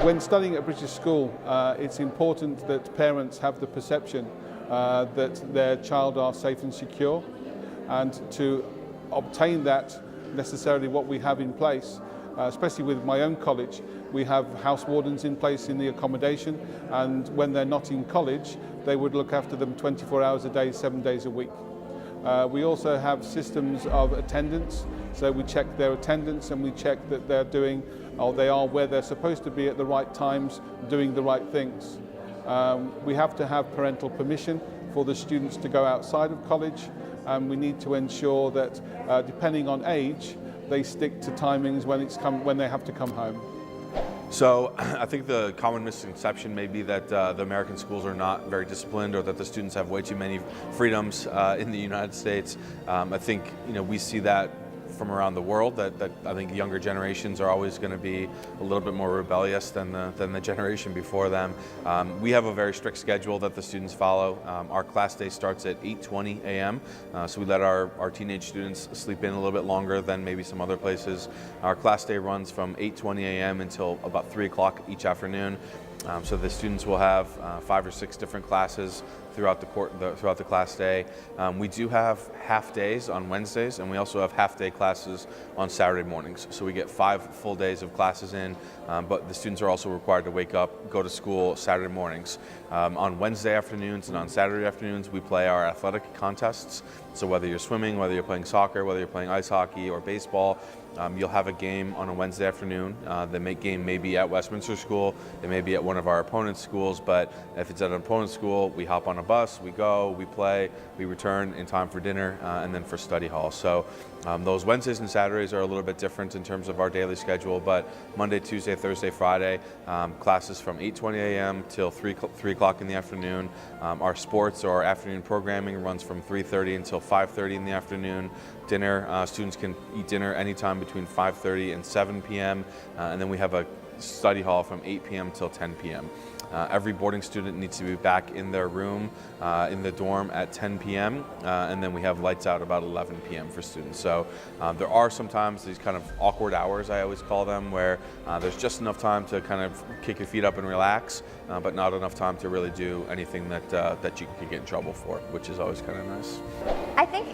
When studying at a British school, it's important that parents have the perception that their child are safe and secure, and to obtain that, necessarily what we have in place, especially with my own college, we have house wardens in place in the accommodation, and when they're not in college, they would look after them 24 hours a day, 7 days a week. We also have systems of attendance, so we check their attendance and we check that they're doing, or they are where they're supposed to be at the right times, doing the right things. We have to have parental permission for the students to go outside of college, and we need to ensure that, depending on age, they stick to timings when they have to come home. So I think the common misconception may be that the American schools are not very disciplined, or that the students have way too many freedoms in the United States. I think we see that from around the world, that I think younger generations are always going to be a little bit more rebellious than the generation before them. We have a very strict schedule that the students follow. Our class day starts at 8:20 a.m. So we let our teenage students sleep in a little bit longer than maybe some other places. Our class day runs from 8:20 a.m. until about 3 o'clock each afternoon. So the students will have 5 or 6 different classes throughout the class day. We do have half days on Wednesdays, and we also have half day classes on Saturday mornings. So we get 5 full days of classes in, but the students are also required to wake up, go to school Saturday mornings. On Wednesday afternoons and on Saturday afternoons, we play our athletic contests. So whether you're swimming, whether you're playing soccer, whether you're playing ice hockey or baseball, you'll have a game on a Wednesday afternoon. The game may be at Westminster School, it may be at one of our opponent's schools, but if it's at an opponent's school, we hop on a bus, we go, we play, we return in time for dinner, and then for study hall. So those Wednesdays and Saturdays are a little bit different in terms of our daily schedule, but Monday, Tuesday, Thursday, Friday, classes from 8:20 a.m. till 3 o'clock in the afternoon. Our sports or our afternoon programming runs from 3:30 until 5:30 in the afternoon. Dinner, students can eat dinner anytime between 5:30 and 7 p.m. And then we have a study hall from 8 p.m. till 10 p.m. Every boarding student needs to be back in their room in the dorm at 10 p.m. And then we have lights out about 11 p.m. for students. So there are sometimes these kind of awkward hours, I always call them, where there's just enough time to kind of kick your feet up and relax, but not enough time to really do anything that you could get in trouble for, which is always kind of nice. I think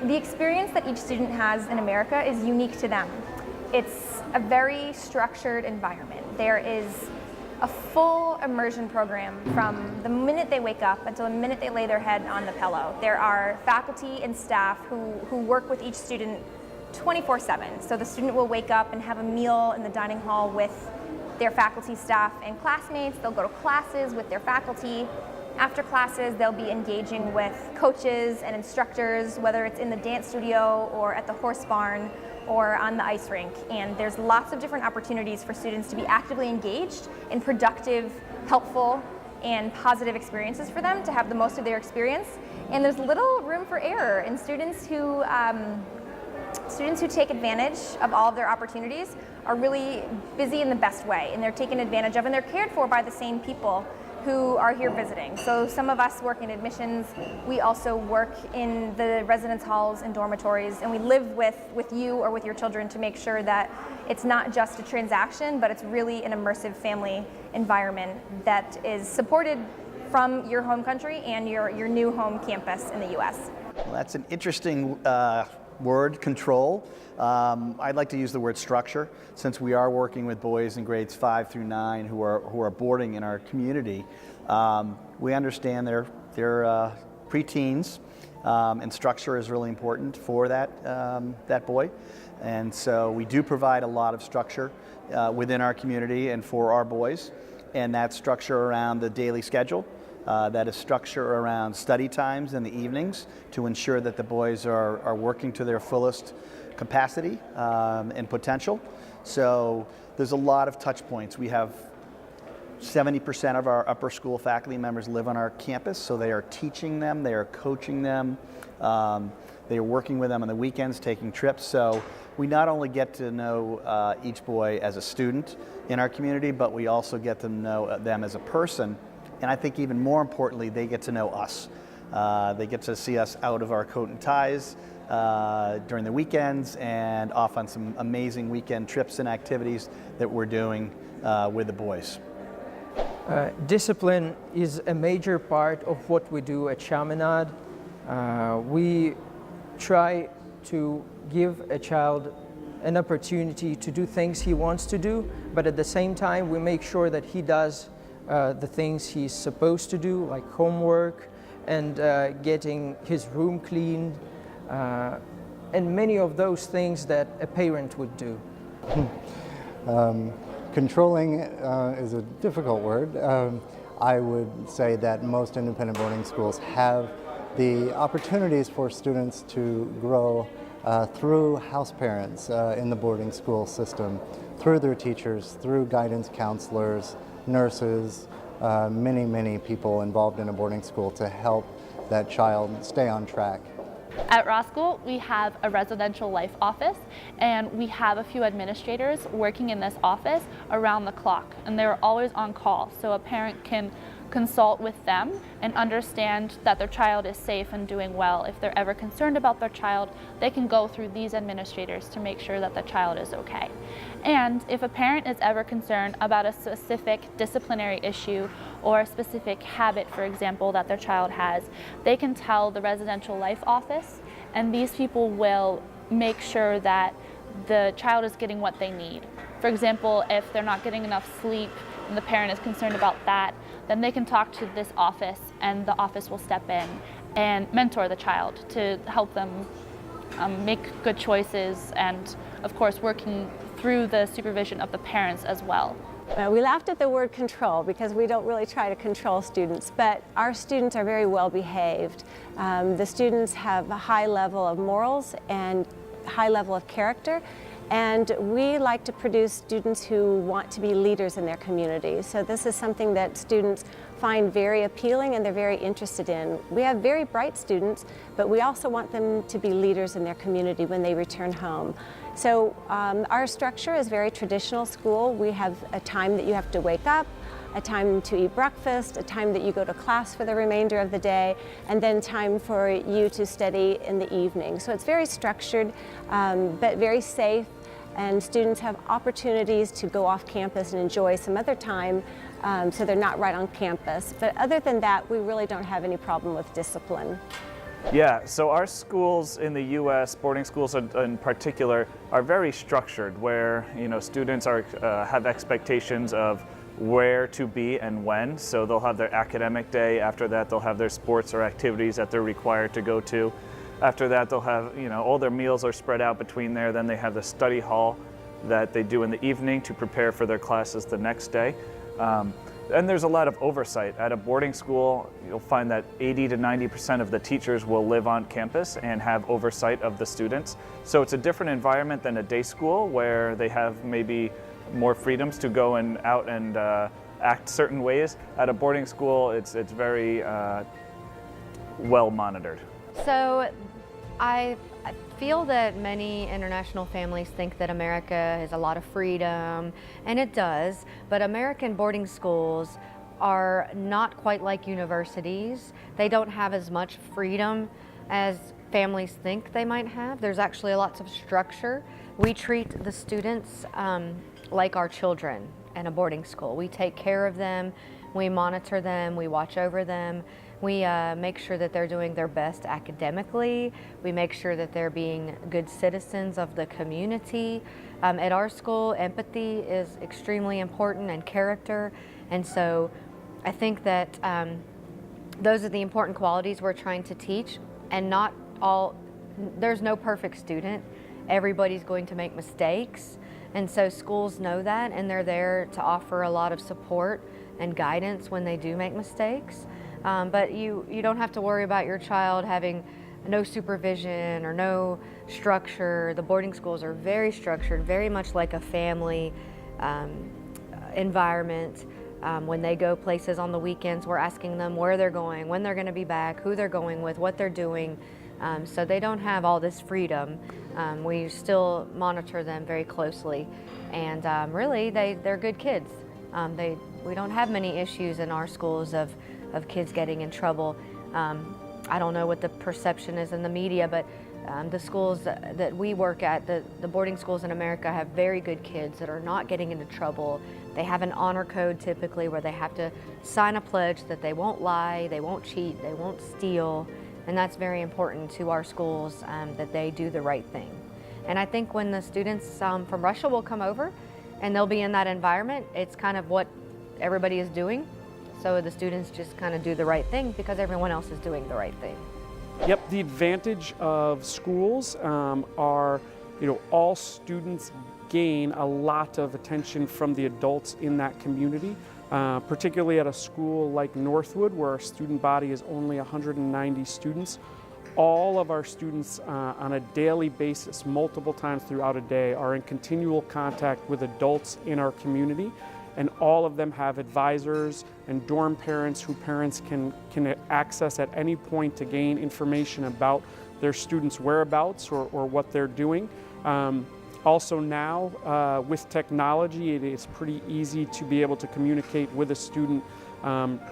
the experience that each student has in America is unique to them. It's a very structured environment. There is a full immersion program from the minute they wake up until the minute they lay their head on the pillow. There are faculty and staff who work with each student 24/7. So the student will wake up and have a meal in the dining hall with their faculty, staff, and classmates. They'll go to classes with their faculty. After classes, they'll be engaging with coaches and instructors, whether it's in the dance studio or at the horse barn or on the ice rink. And there's lots of different opportunities for students to be actively engaged in productive, helpful, and positive experiences for them to have the most of their experience. And there's little room for error in students who take advantage of all of their opportunities are really busy in the best way, and they're taken advantage of, and they're cared for by the same people who are here visiting. So some of us work in admissions, we also work in the residence halls and dormitories, and we live with you or with your children to make sure that it's not just a transaction, but it's really an immersive family environment that is supported from your home country and your new home campus in the US. Well, that's an interesting word, control. I'd like to use the word structure, since we are working with boys in grades 5 through 9 who are boarding in our community. We understand they're preteens, and structure is really important for that boy. And so we do provide a lot of structure within our community and for our boys, and that's structure around the daily schedule. That is structure around study times in the evenings to ensure that the boys are working to their fullest capacity and potential. So there's a lot of touch points. We have 70% of our upper school faculty members live on our campus, so they are teaching them, they are coaching them, they are working with them on the weekends, taking trips. So we not only get to know each boy as a student in our community, but we also get to know them as a person. And I think even more importantly, they get to know us. They get to see us out of our coat and ties, during the weekends and off on some amazing weekend trips and activities that we're doing with the boys. Discipline is a major part of what we do at Chaminade. We try to give a child an opportunity to do things he wants to do, but at the same time we make sure that he does the things he's supposed to do, like homework and getting his room cleaned, and many of those things that a parent would do. Controlling is a difficult word. I would say that most independent boarding schools have the opportunities for students to grow through house parents in the boarding school system, through their teachers, through guidance counselors, nurses, many people involved in a boarding school to help that child stay on track. At Ross School, we have a residential life office, and we have a few administrators working in this office around the clock, and they're always on call, so a parent can consult with them and understand that their child is safe and doing well. If they're ever concerned about their child, they can go through these administrators to make sure that the child is okay. And if a parent is ever concerned about a specific disciplinary issue or a specific habit, for example, that their child has, they can tell the residential life office, and these people will make sure that the child is getting what they need. For example, if they're not getting enough sleep and the parent is concerned about that, then they can talk to this office, and the office will step in and mentor the child to help them make good choices, and of course working through the supervision of the parents as well. We laughed at the word control because we don't really try to control students, but our students are very well behaved. The students have a high level of morals and high level of character, and we like to produce students who want to be leaders in their community. So this is something that students find very appealing and they're very interested in. We have very bright students, but we also want them to be leaders in their community when they return home. So our structure is very traditional school. We have a time that you have to wake up, a time to eat breakfast, a time that you go to class for the remainder of the day, and then time for you to study in the evening. So it's very structured, but very safe, and students have opportunities to go off campus and enjoy some other time, so they're not right on campus. But other than that, we really don't have any problem with discipline. Yeah, so our schools in the U.S., boarding schools in particular, are very structured, where students have expectations of where to be and when. So they'll have their academic day. After that, they'll have their sports or activities that they're required to go to. After that, they'll have all their meals are spread out between there. Then they have the study hall that they do in the evening to prepare for their classes the next day. And there's a lot of oversight. At a boarding school, you'll find that 80 to 90% of the teachers will live on campus and have oversight of the students. So it's a different environment than a day school, where they have maybe more freedoms to go out and act certain ways. At a boarding school, it's very well monitored. So I feel that many international families think that America has a lot of freedom, and it does, but American boarding schools are not quite like universities. They don't have as much freedom as families think they might have. There's actually lots of structure. We treat the students like our children in a boarding school. We take care of them, we monitor them, we watch over them. We make sure that they're doing their best academically. We make sure that they're being good citizens of the community. At our school, empathy is extremely important, and character. And so I think that those are the important qualities we're trying to teach. And there's no perfect student. Everybody's going to make mistakes. And so schools know that, and they're there to offer a lot of support and guidance when they do make mistakes. But you don't have to worry about your child having no supervision or no structure. The boarding schools are very structured, very much like a family environment. When they go places on the weekends, we're asking them where they're going, when they're going to be back, who they're going with, what they're doing. So they don't have all this freedom. We still monitor them very closely, and really they're good kids. We don't have many issues in our schools of kids getting in trouble. I don't know what the perception is in the media, but The schools that we work at, the boarding schools in America, have very good kids that are not getting into trouble. They have an honor code typically where they have to sign a pledge that they won't lie, they won't cheat, they won't steal, and that's very important to our schools, that they do the right thing. And I think when the students from Russia will come over and they'll be in that environment, it's kind of what everybody is doing. So the students just kind of do the right thing because everyone else is doing the right thing. Yep, the advantage of schools are, all students gain a lot of attention from the adults in that community, particularly at a school like Northwood, where our student body is only 190 students. All of our students on a daily basis, multiple times throughout a day, are in continual contact with adults in our community. And all of them have advisors and dorm parents who parents can access at any point to gain information about their students' whereabouts or what they're doing. Also now, with technology, it is pretty easy to be able to communicate with a student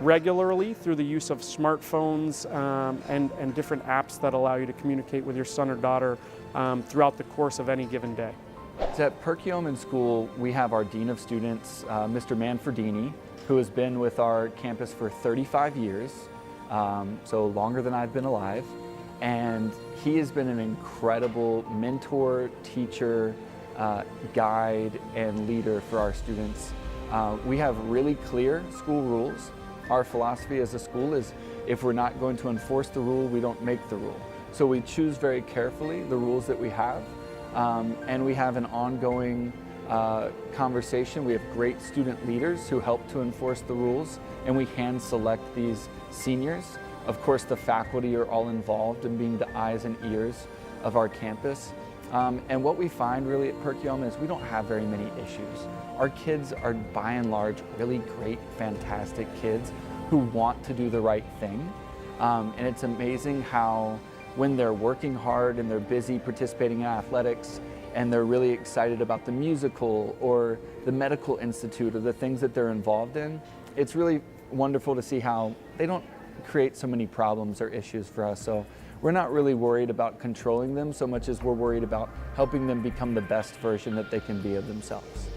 regularly through the use of smartphones and different apps that allow you to communicate with your son or daughter throughout the course of any given day. So at Perkiomen School, we have our Dean of Students, Mr. Manfredini, who has been with our campus for 35 years, so longer than I've been alive. And he has been an incredible mentor, teacher, guide, and leader for our students. We have really clear school rules. Our philosophy as a school is if we're not going to enforce the rule, we don't make the rule. So we choose very carefully the rules that we have. And we have an ongoing conversation. We have great student leaders who help to enforce the rules, and we hand select these seniors. Of course, the faculty are all involved in being the eyes and ears of our campus. And what we find really at Perkiomen is we don't have very many issues. Our kids are by and large really great, fantastic kids who want to do the right thing. And it's amazing how when they're working hard and they're busy participating in athletics and they're really excited about the musical or the medical institute or the things that they're involved in, it's really wonderful to see how they don't create so many problems or issues for us. So we're not really worried about controlling them so much as we're worried about helping them become the best version that they can be of themselves.